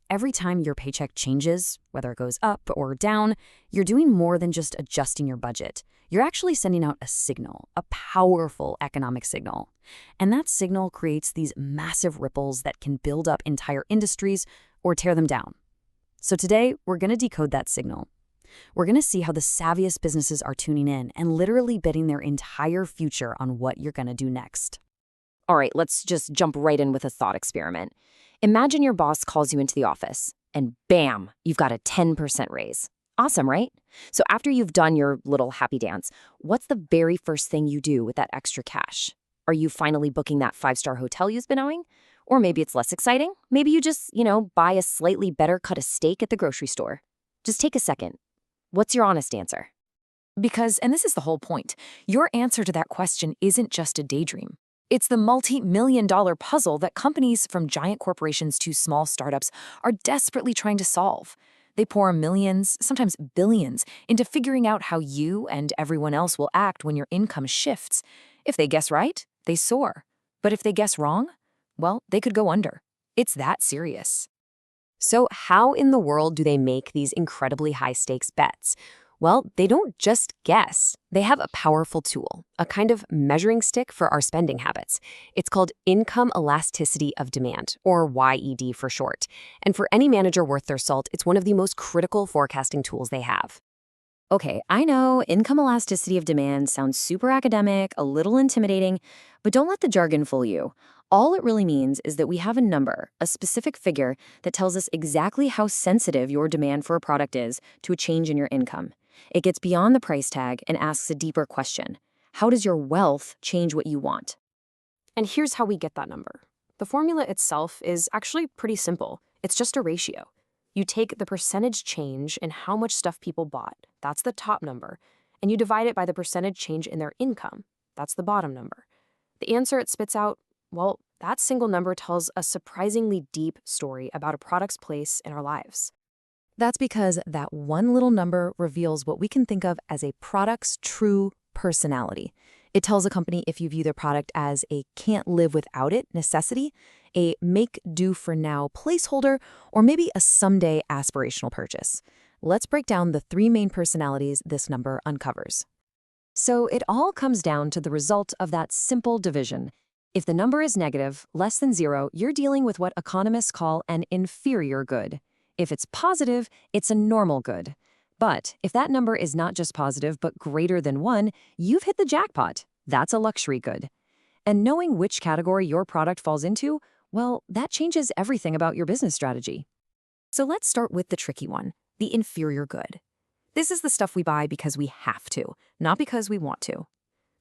Every time your paycheck changes, whether it goes up or down, you're doing more than just adjusting your budget. You're actually sending out a signal, a powerful economic signal. And that signal creates these massive ripples that can build up entire industries or tear them down. So today, we're going to decode that signal. We're going to see how the savviest businesses are tuning in and literally betting their entire future on what you're going to do next. All right, let's just jump right in with a thought experiment. Imagine your boss calls you into the office, and bam, you've got a 10% raise. Awesome, right? So after you've done your little happy dance, what's the very first thing you do with that extra cash? Are you finally booking that 5-star hotel you've been owing? Or maybe it's less exciting. Maybe you just, buy a slightly better cut of steak at the grocery store. Just take a second. What's your honest answer? Because, and this is the whole point, your answer to that question isn't just a daydream. It's the multi-million-dollar puzzle that companies from giant corporations to small startups are desperately trying to solve. They pour millions, sometimes billions, into figuring out how you and everyone else will act when your income shifts. If they guess right, they soar. But if they guess wrong, well, they could go under. It's that serious. So how in the world do they make these incredibly high-stakes bets? Well, they don't just guess. They have a powerful tool, a kind of measuring stick for our spending habits. It's called Income Elasticity of Demand, or YED for short. And for any manager worth their salt, it's one of the most critical forecasting tools they have. Okay, I know income elasticity of demand sounds super academic, a little intimidating, but don't let the jargon fool you. All it really means is that we have a number, a specific figure that tells us exactly how sensitive your demand for a product is to a change in your income. It gets beyond the price tag and asks a deeper question. How does your wealth change what you want? And here's how we get that number. The formula itself is actually pretty simple. It's just a ratio. You take the percentage change in how much stuff people bought, that's the top number, and you divide it by the percentage change in their income, that's the bottom number. The answer it spits out, well, that single number tells a surprisingly deep story about a product's place in our lives. That's because that one little number reveals what we can think of as a product's true personality. It tells a company if you view their product as a can't-live-without-it necessity, a make-do-for-now placeholder, or maybe a someday aspirational purchase. Let's break down the 3 main personalities this number uncovers. So it all comes down to the result of that simple division. If the number is negative, less than 0, you're dealing with what economists call an inferior good. If it's positive, it's a normal good. But if that number is not just positive but greater than 1, you've hit the jackpot. That's a luxury good. And knowing which category your product falls into, well, that changes everything about your business strategy. So let's start with the tricky one, the inferior good. This is the stuff we buy because we have to, not because we want to.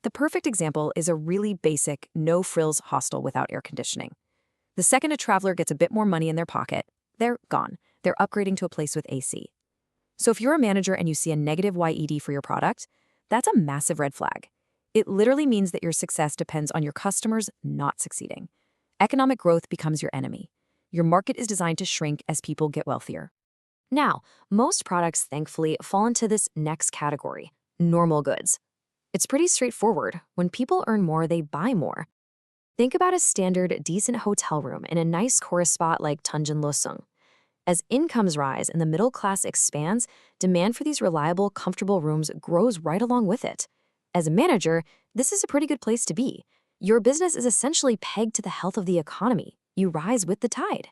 The perfect example is a really basic, no-frills hostel without air conditioning. The second a traveler gets a bit more money in their pocket, they're gone. They're upgrading to a place with AC. So if you're a manager and you see a negative YED for your product, that's a massive red flag. It literally means that your success depends on your customers not succeeding. Economic growth becomes your enemy. Your market is designed to shrink as people get wealthier. Now, most products, thankfully, fall into this next category, normal goods. It's pretty straightforward. When people earn more, they buy more. Think about a standard, decent hotel room in a nice tourist spot like Tanjung Losung. As incomes rise and the middle class expands, demand for these reliable, comfortable rooms grows right along with it. As a manager, this is a pretty good place to be. Your business is essentially pegged to the health of the economy. You rise with the tide.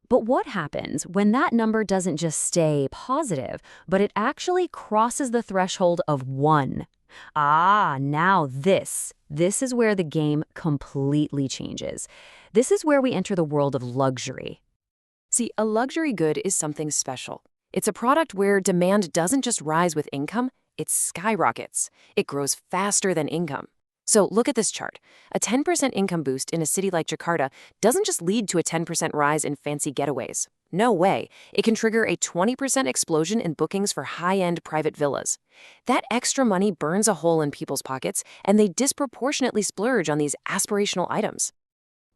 But what happens when that number doesn't just stay positive, but it actually crosses the threshold of 1? Now this is where the game completely changes. This is where we enter the world of luxury. See, a luxury good is something special. It's a product where demand doesn't just rise with income, it skyrockets. It grows faster than income. So look at this chart. A 10% income boost in a city like Jakarta doesn't just lead to a 10% rise in fancy getaways. No way. It can trigger a 20% explosion in bookings for high-end private villas. That extra money burns a hole in people's pockets, and they disproportionately splurge on these aspirational items.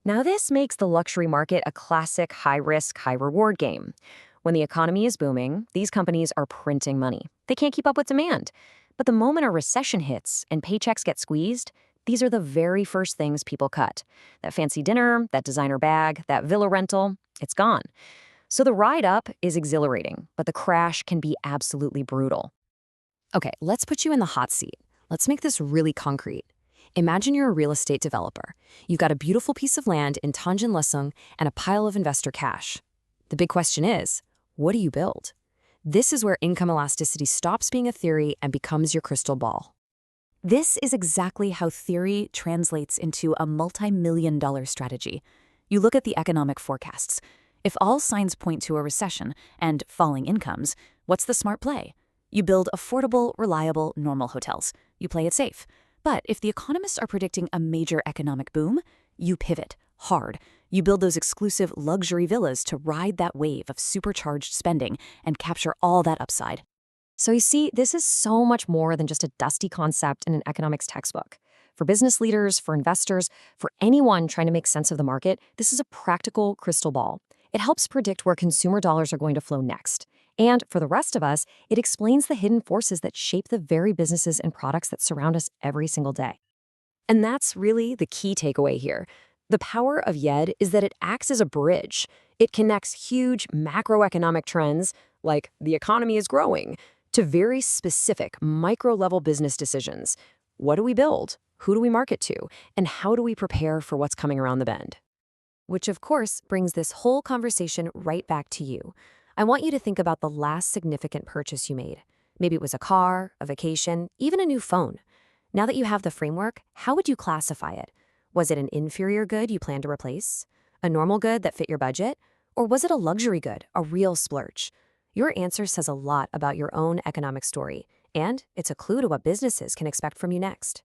Now this makes the luxury market a classic high-risk, high-reward game. When the economy is booming, these companies are printing money. They can't keep up with demand. But the moment a recession hits and paychecks get squeezed, these are the very first things people cut. That fancy dinner, that designer bag, that villa rental, it's gone. So the ride up is exhilarating, but the crash can be absolutely brutal. Okay, let's put you in the hot seat. Let's make this really concrete. Imagine you're a real estate developer. You've got a beautiful piece of land in Tanjung and a pile of investor cash. The big question is, what do you build? This is where income elasticity stops being a theory and becomes your crystal ball. This is exactly how theory translates into a multi-million-dollar strategy. You look at the economic forecasts. If all signs point to a recession and falling incomes, what's the smart play? You build affordable, reliable, normal hotels. You play it safe. But if the economists are predicting a major economic boom, you pivot hard. You build those exclusive luxury villas to ride that wave of supercharged spending and capture all that upside. So you see, this is so much more than just a dusty concept in an economics textbook. For business leaders, for investors, for anyone trying to make sense of the market, this is a practical crystal ball. It helps predict where consumer dollars are going to flow next. And for the rest of us, it explains the hidden forces that shape the very businesses and products that surround us every single day. And that's really the key takeaway here. The power of YED is that it acts as a bridge. It connects huge macroeconomic trends, like the economy is growing, to very specific micro-level business decisions. What do we build? Who do we market to? And how do we prepare for what's coming around the bend? Which, of course, brings this whole conversation right back to you. I want you to think about the last significant purchase you made. Maybe it was a car, a vacation, even a new phone. Now that you have the framework, how would you classify it? Was it an inferior good you plan to replace? A normal good that fit your budget? Or was it a luxury good, a real splurge? Your answer says a lot about your own economic story, and it's a clue to what businesses can expect from you next.